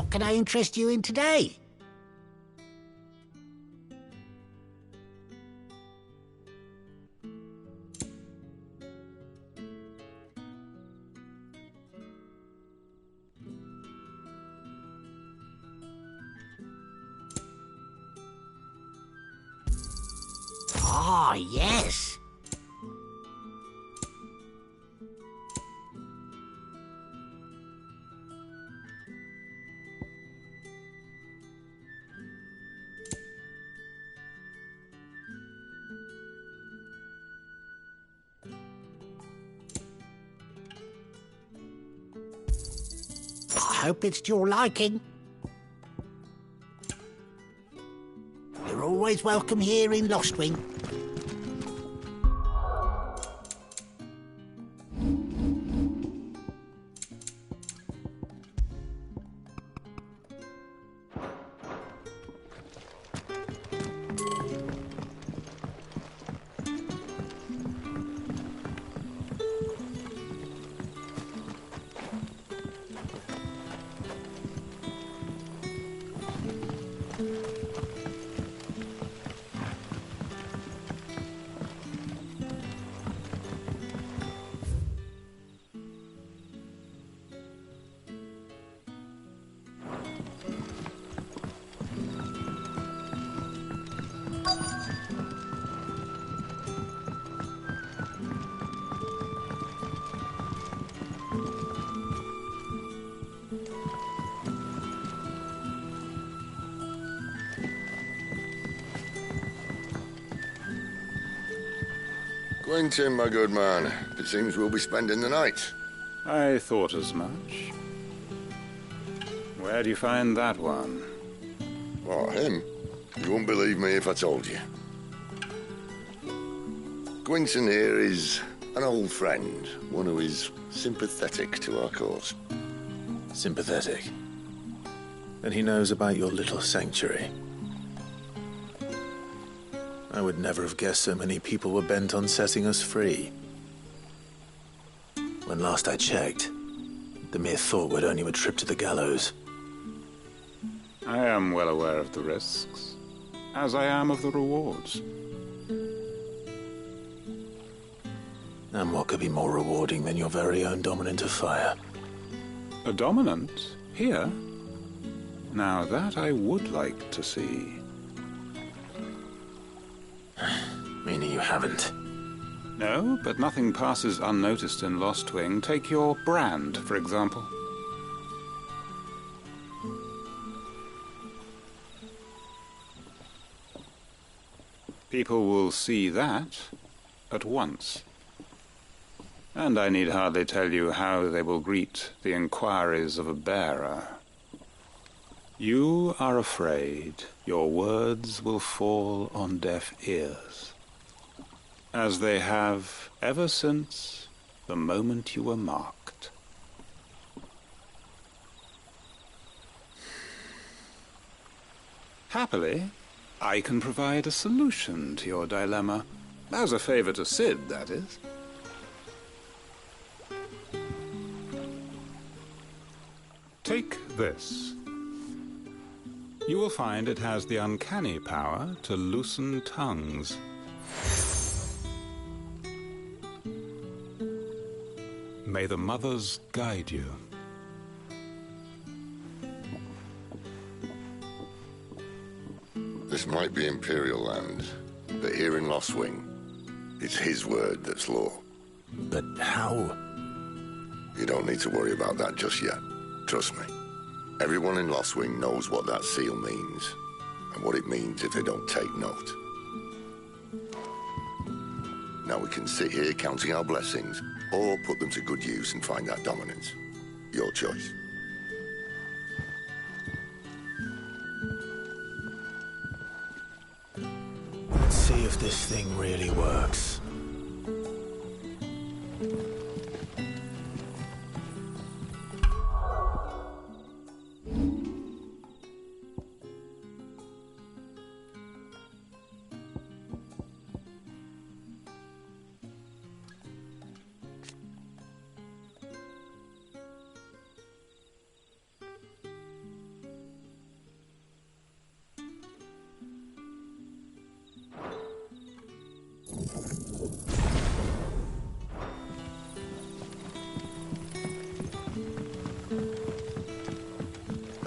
What can I interest you in today? Ah, yes. I hope it's to your liking. You're always welcome here in Lost Wing. Quentin, my good man. It seems we'll be spending the night. I thought as much. Where do you find that one? What, him? You wouldn't believe me if I told you. Quentin here is an old friend, one who is sympathetic to our cause. Sympathetic? Then he knows about your little sanctuary. I would never have guessed so many people were bent on setting us free. When last I checked, the mere thought would earn you a trip to the gallows. I am well aware of the risks, as I am of the rewards. And what could be more rewarding than your very own dominant of fire? A dominant? Here? Now that I would like to see. Meaning you haven't? No, but nothing passes unnoticed in Lost Wing. Take your brand, for example. People will see that at once. And I need hardly tell you how they will greet the inquiries of a bearer. You are afraid your words will fall on deaf ears, as they have ever since the moment you were marked. Happily, I can provide a solution to your dilemma. As a favor to Sid, that is. Take this. You will find it has the uncanny power to loosen tongues. May the mothers guide you. This might be Imperial land, but here in Lost Wing, it's his word that's law. But how? You don't need to worry about that just yet. Trust me. Everyone in Lost Wing knows what that seal means, and what it means if they don't take note. Now we can sit here counting our blessings, or put them to good use and find that dominance. Your choice. Let's see if this thing really works.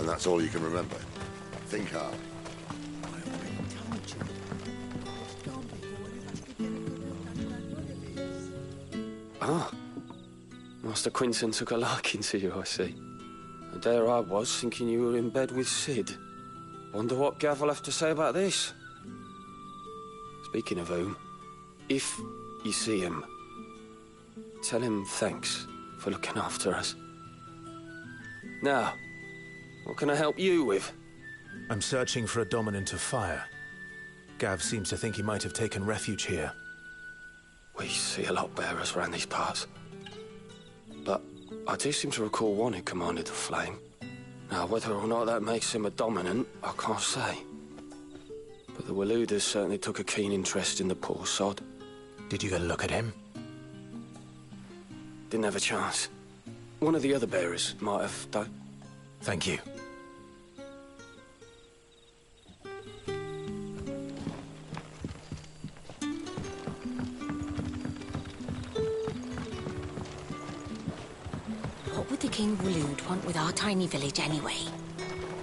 that's all you can remember. Think hard. Ah. Master Quinton took a liking to you, I see. And there I was, thinking you were in bed with Sid. Wonder what Gav will have to say about this. Speaking of whom, if you see him, tell him thanks for looking after us. Now, what can I help you with? I'm searching for a dominant of fire. Gav seems to think he might have taken refuge here. We see a lot bearers around these parts. But I do seem to recall one who commanded the flame. Now, whether or not that makes him a dominant, I can't say. But the Waluders certainly took a keen interest in the poor sod. Did you get a look at him? Didn't have a chance. One of the other bearers might have, though. Thank you. What would the King Walud want with our tiny village anyway?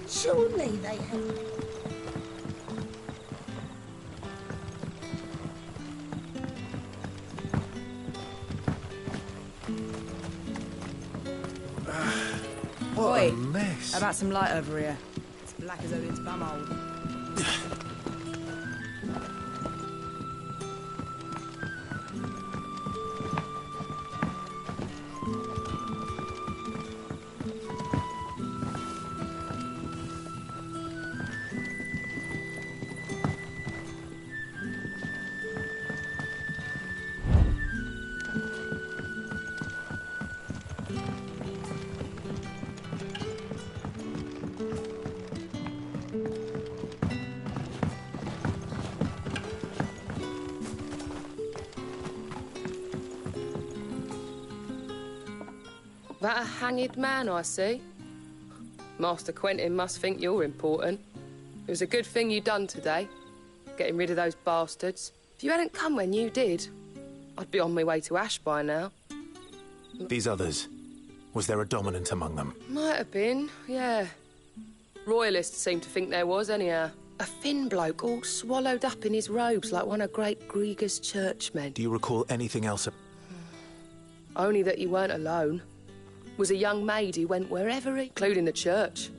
Surely they have. What a mess. How about some light over here? It's black as Odin's bumhole. That a hanged man, I see. Master Quentin must think you're important. It was a good thing you done today, getting rid of those bastards. If you hadn't come when you did, I'd be on my way to Ash by now. These others, was there a dominant among them? Might have been, yeah. Royalists seem to think there was, anyhow. A thin bloke all swallowed up in his robes like one of great Grieger's churchmen. Do you recall anything else? Only that you weren't alone. Was a young maid who went wherever, including the church.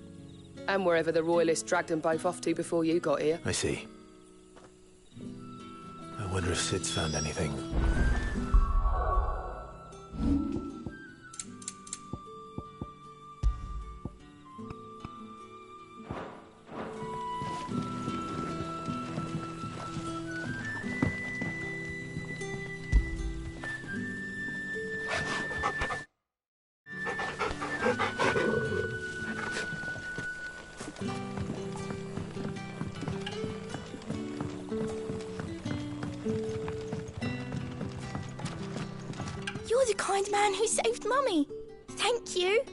And wherever the Royalists dragged them both off to before you got here. I see. I wonder if Sid's found anything. You're the kind man who saved Mummy. Thank you.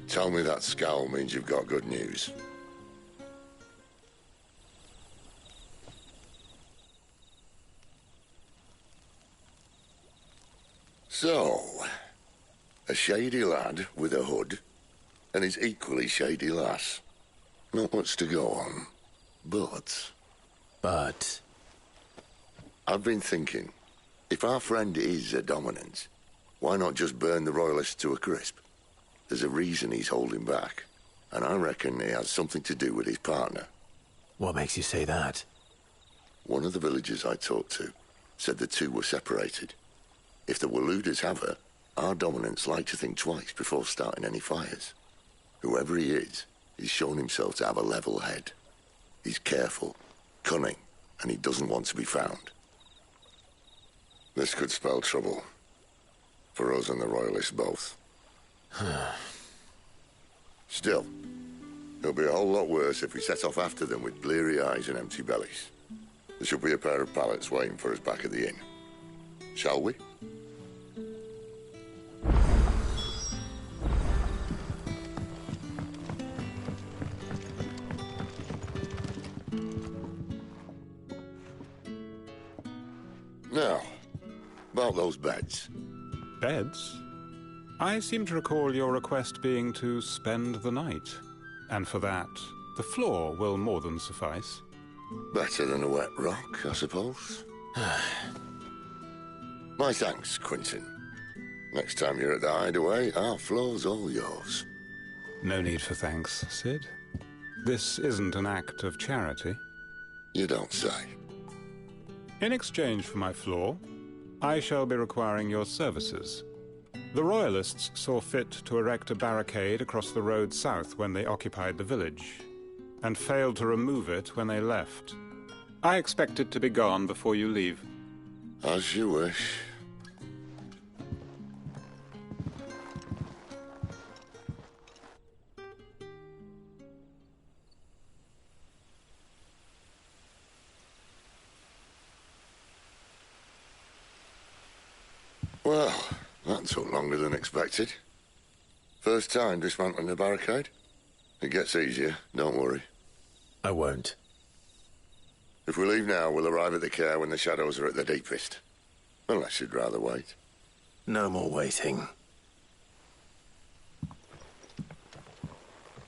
Tell me that scowl means you've got good news. So, a shady lad with a hood and his equally shady lass. Not much to go on, but... I've been thinking, if our friend is a dominant, why not just burn the Royalists to a crisp? There's a reason he's holding back, and I reckon he has something to do with his partner. What makes you say that? One of the villagers I talked to said the two were separated. If the Waluders have her, our dominants like to think twice before starting any fires. Whoever he is, he's shown himself to have a level head. He's careful, cunning, and he doesn't want to be found. This could spell trouble. For us and the Royalists both. Still, it'll be a whole lot worse if we set off after them with bleary eyes and empty bellies. There should be a pair of pallets waiting for us back at the inn. Shall we? Now, About those beds. Beds? I seem to recall your request being to spend the night. And for that, the floor will more than suffice. Better than a wet rock, I suppose. My thanks, Quentin. Next time you're at the hideaway, our floor's all yours. No need for thanks, Sid. This isn't an act of charity. You don't say. In exchange for my floor, I shall be requiring your services. The Royalists saw fit to erect a barricade across the road south when they occupied the village, and failed to remove it when they left. I expect it to be gone before you leave. As you wish. Well, that took longer than expected. First time dismantling a barricade? It gets easier, don't worry. I won't. If we leave now, we'll arrive at the care when the shadows are at their deepest. Unless you'd rather wait. No more waiting.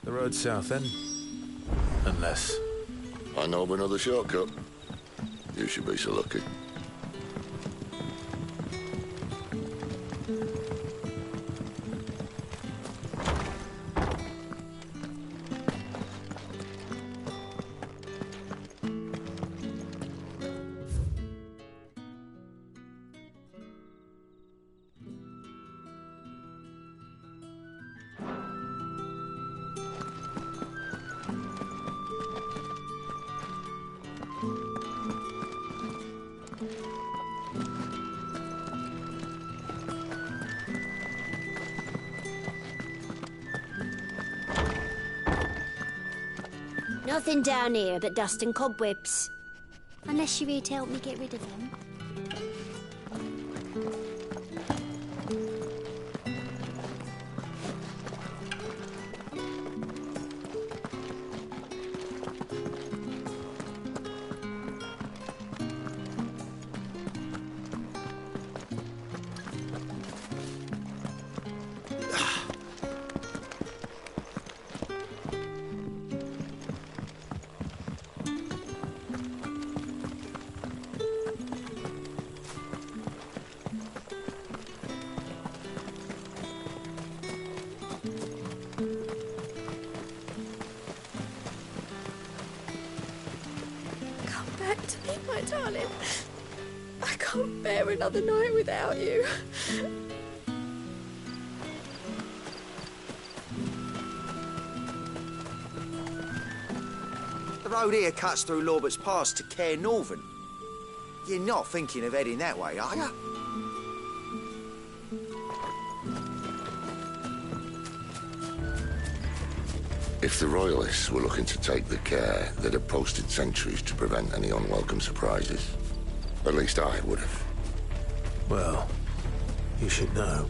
The road south, then? Unless... I know of another shortcut. You should be so lucky. Nothing down here but dust and cobwebs. Unless you're here to help me get rid of them. Darling, I can't bear another night without you. The road here cuts through Lorbert's Pass to Care Northern. You're not thinking of heading that way, are you? If the Royalists were looking to take the care, they'd have posted sentries to prevent any unwelcome surprises. At least I would have. Well, you should know.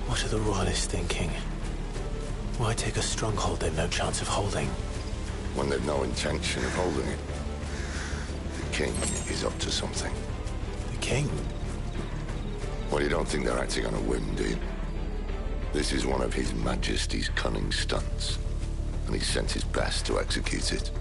What are the Royalists thinking? Why take a stronghold they've no chance of holding? When they've no intention of holding it. The king is up to something. The king? Well, you don't think they're acting on a whim, do you? This is one of His Majesty's cunning stunts, and he's sent his best to execute it.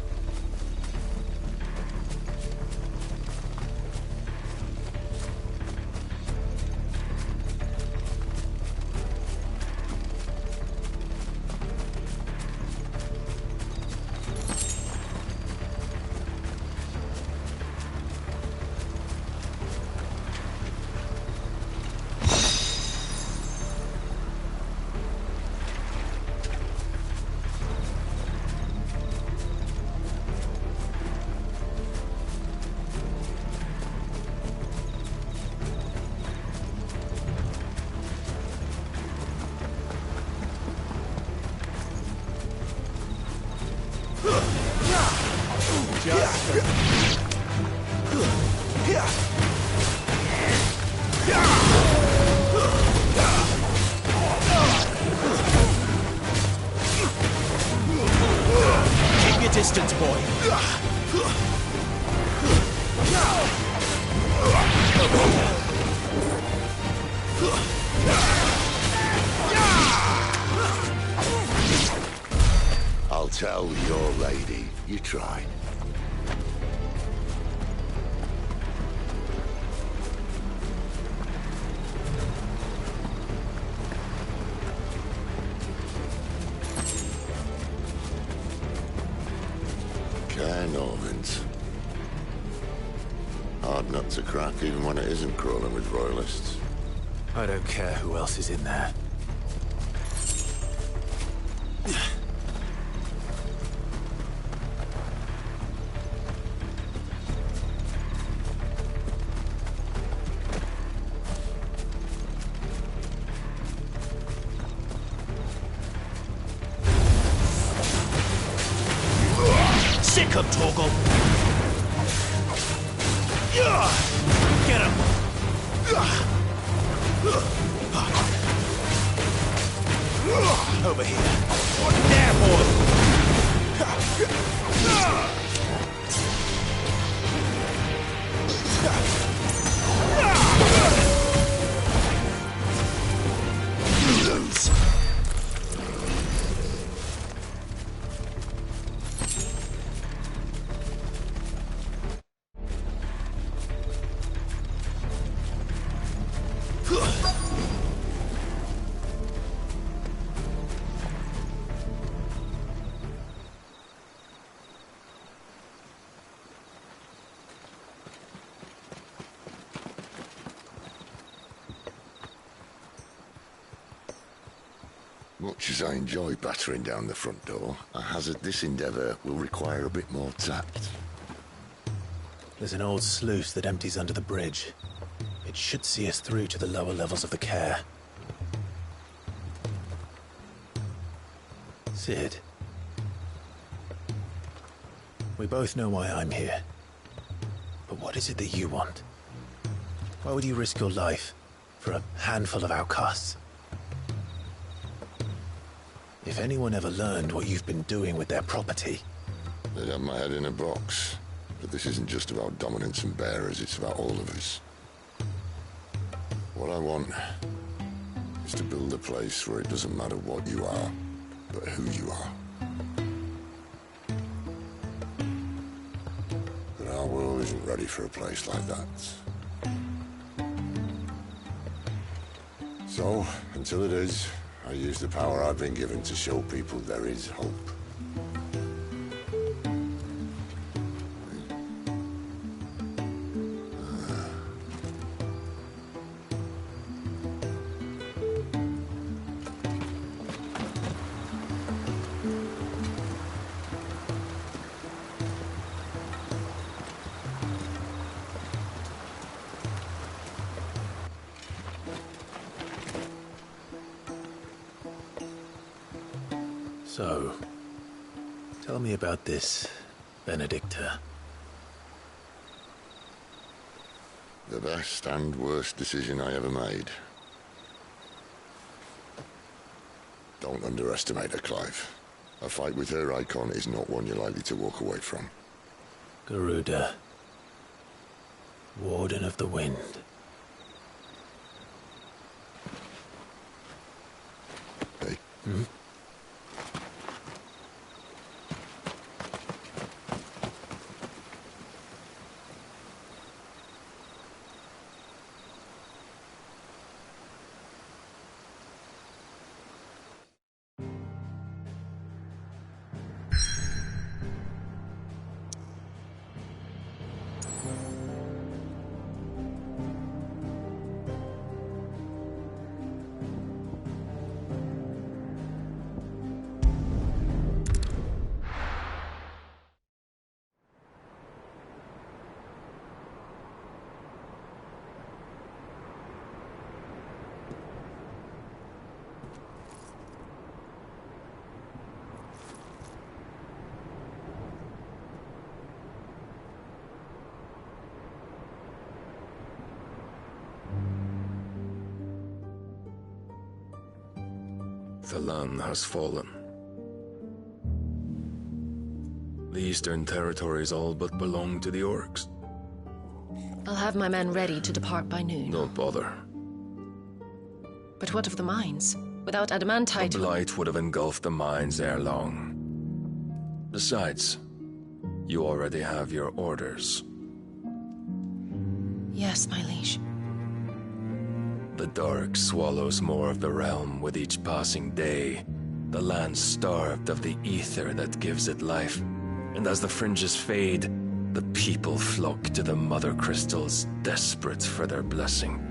Keep your distance, boy. I'll tell your lady you tried. Norvins. Hard nut to crack even when it isn't crawling with royalists. I don't care who else is in there. Sick of Torgal! Get him! Over here. There, boy! You lose. Much as I enjoy battering down the front door, I hazard this endeavour will require a bit more tact. There's an old sluice that empties under the bridge. It should see us through to the lower levels of the care. Sid. We both know why I'm here. But what is it that you want? Why would you risk your life for a handful of outcasts? If anyone ever learned what you've been doing with their property... They'd have my head in a box. But this isn't just about dominance and bearers, it's about all of us. What I want is to build a place where it doesn't matter what you are, but who you are. But our world isn't ready for a place like that. So, until it is, I use the power I've been given to show people there is hope. So, tell me about this Benedicta. The best and worst decision I ever made. Don't underestimate her, Clive. A fight with her icon is not one you're likely to walk away from. Garuda. Warden of the Wind. Hey? Hmm? The land has fallen. The Eastern Territories all but belong to the orcs. I'll have my men ready to depart by noon. Don't bother. But what of the mines? Without adamantite... The blight would have engulfed the mines ere long. Besides, you already have your orders. Yes, my liege. The dark swallows more of the realm with each passing day. The land starved of the ether that gives it life. And as the fringes fade, the people flock to the mother crystals, desperate for their blessing.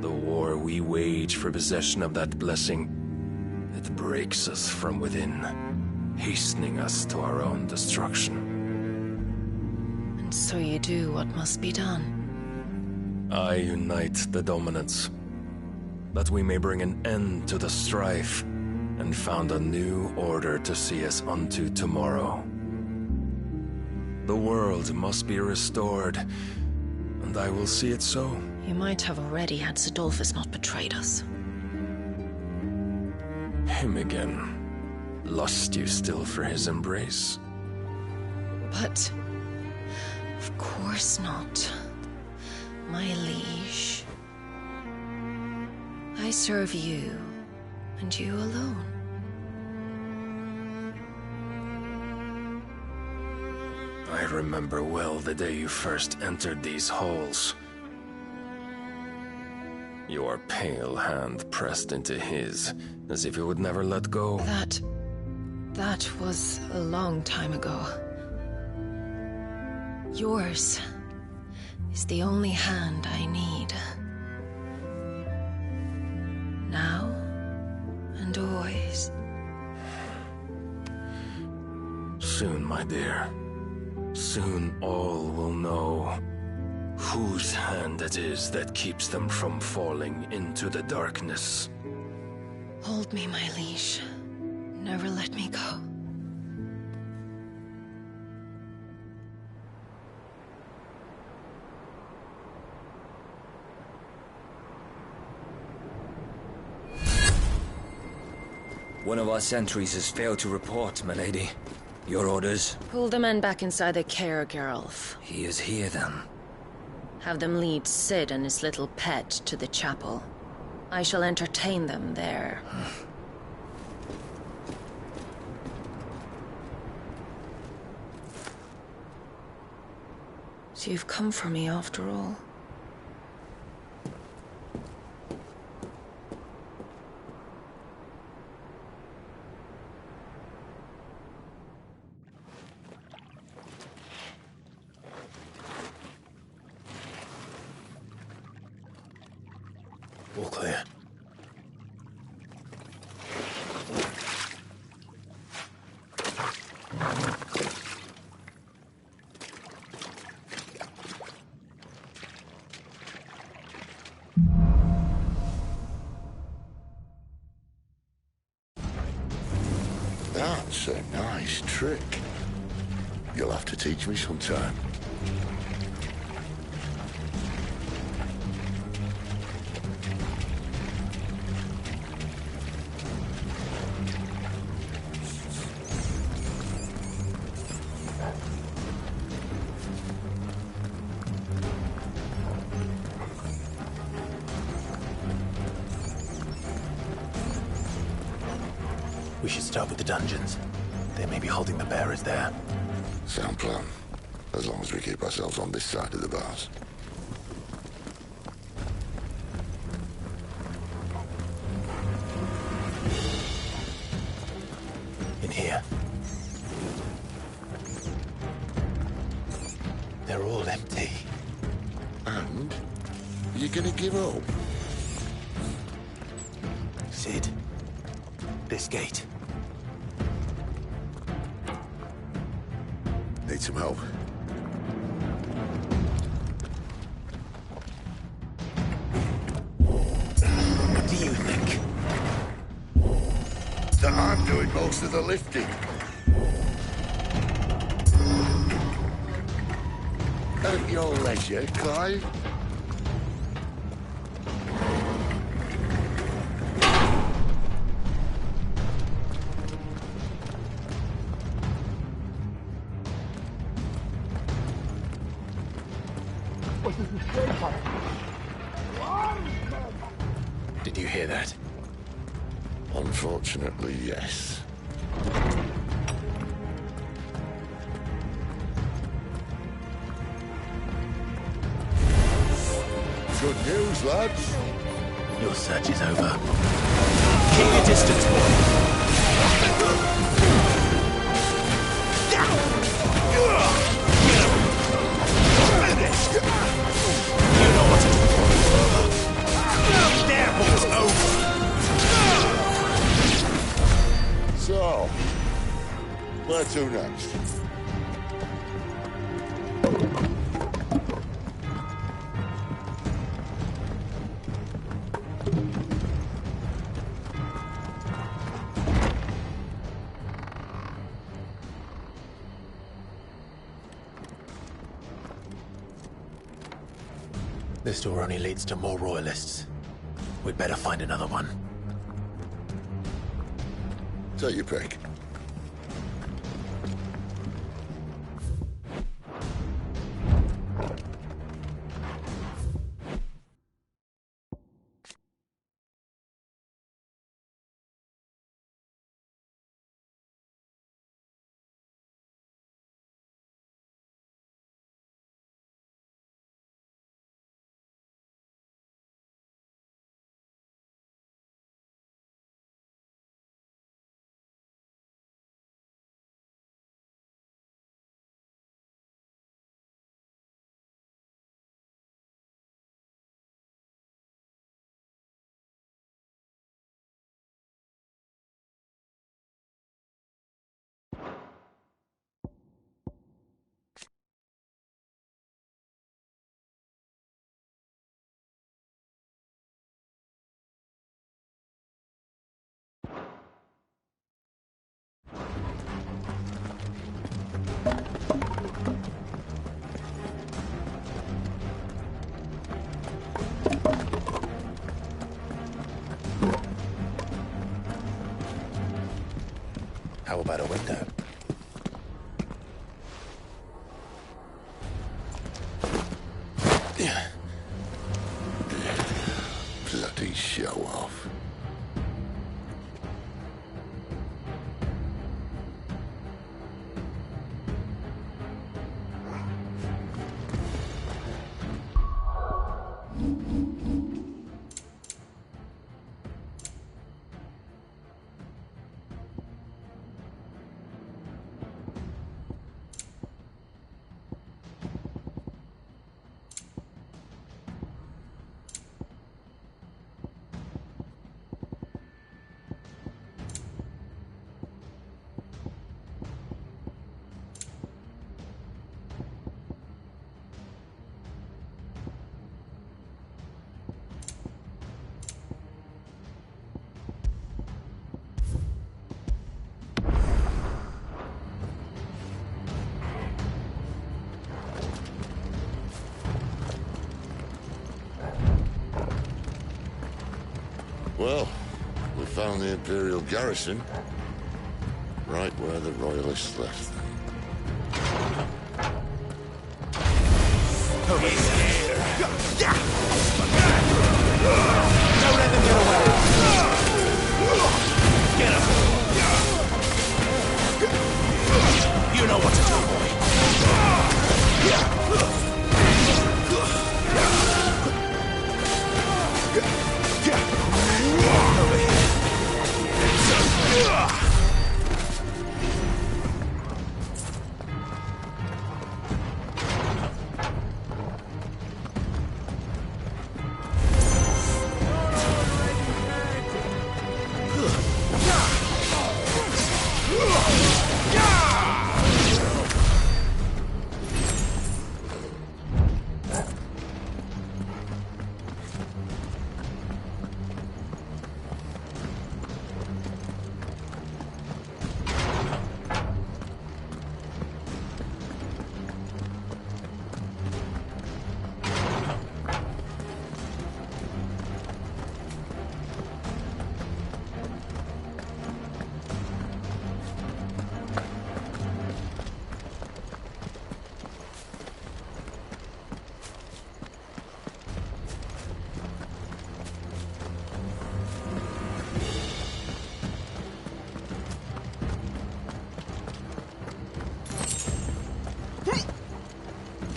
The war we wage for possession of that blessing, it breaks us from within, hastening us to our own destruction. And so you do what must be done. I unite the dominants, that we may bring an end to the strife, and found a new order to see us unto tomorrow. The world must be restored, and I will see it so. You might have already had Sidolphus not betrayed us. Him again. Lust you still for his embrace? But... of course not. My liege. I serve you, and you alone. I remember well the day you first entered these halls. Your pale hand pressed into his, as if you would never let go. That was a long time ago. Yours is the only hand I need. Now and always. Soon, my dear. Soon all will know whose hand it is that keeps them from falling into the darkness. Hold me, my liege. Never let me go. One of our sentries has failed to report, my lady. Your orders? Pull the men back inside the care, Geralf. He is here, then. Have them lead Sid and his little pet to the chapel. I shall entertain them there. So you've come for me after all. All clear. That's a nice trick. You'll have to teach me sometime. We should start with the dungeons. They may be holding the bearers there. Sound plan. As long as we keep ourselves on this side of the bars. In here. They're all empty. And? You're gonna give up? Sid. This gate. Need some help. What do you think? That I'm doing most of the lifting. At your leisure, Clive. hear that? Unfortunately, yes. Good news, lads. Your search is over. Keep your distance, boy. You know what to do. There, boy's over. So, where to next? This door only leads to more royalists. We'd better find another one. Take your pick. How about a window? Bloody show off. Well, we found the Imperial garrison, right where the Royalists left them. Over here. Don't let them get away. Get him. You know what to do, boy. Over here.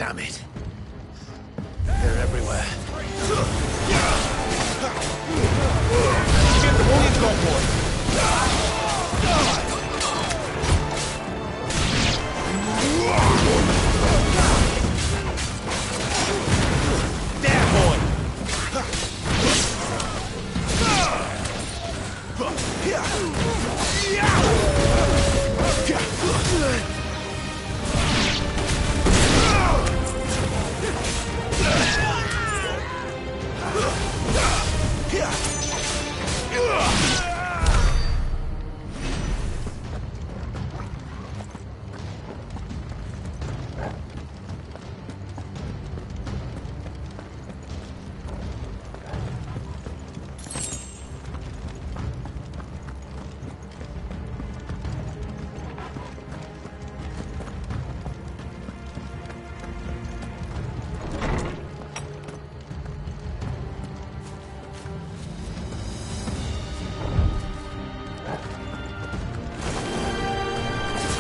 Damn it. They're everywhere. Get all you've got, boy. There, boy.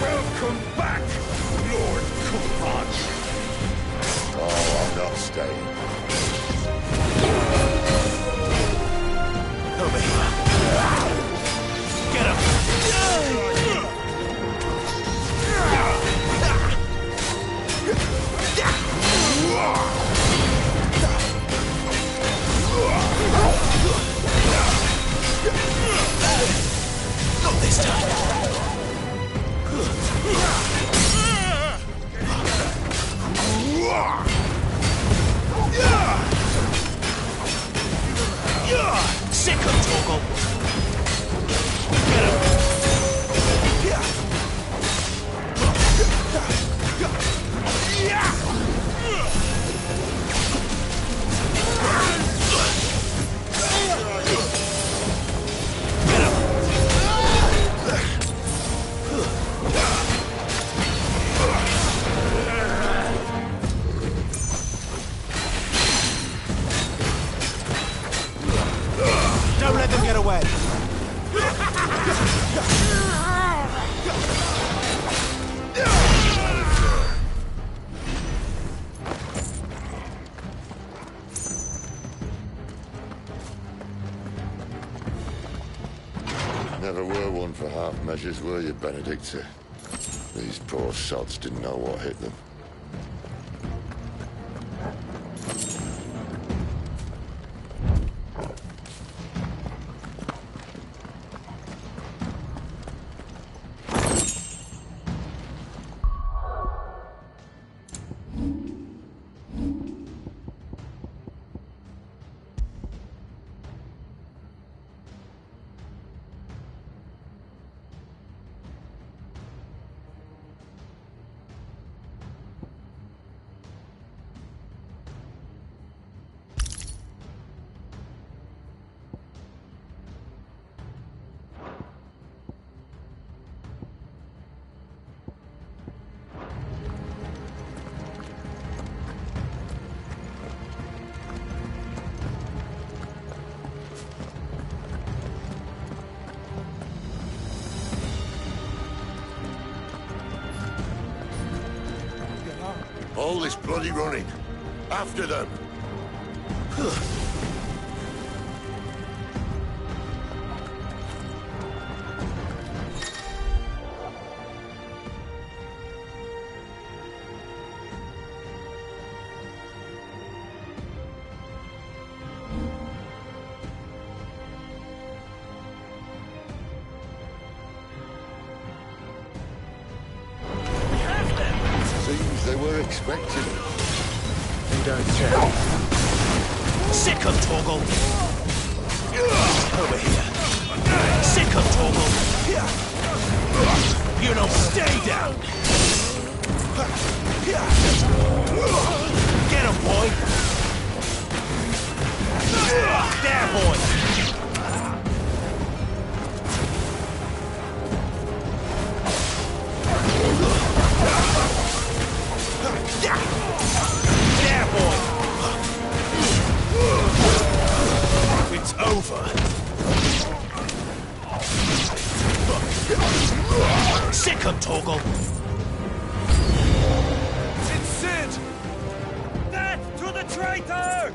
Welcome back, Lord Coupage. Oh, I'm not staying. Over here. Get him. Not this time. Sick of Torgal. Get him. Don't let them get away. Never were one for half measures, were you, Benedicta? These poor sods didn't know what hit them. All this bloody running. After them. Seems they were expecting it. You don't say. Sick of Torgal. Over here. Sick of Torgal. You know, stay down. Get him, boy. There, boy. There, boy. It's over. Sick of Torgal. It's Sid! traitor!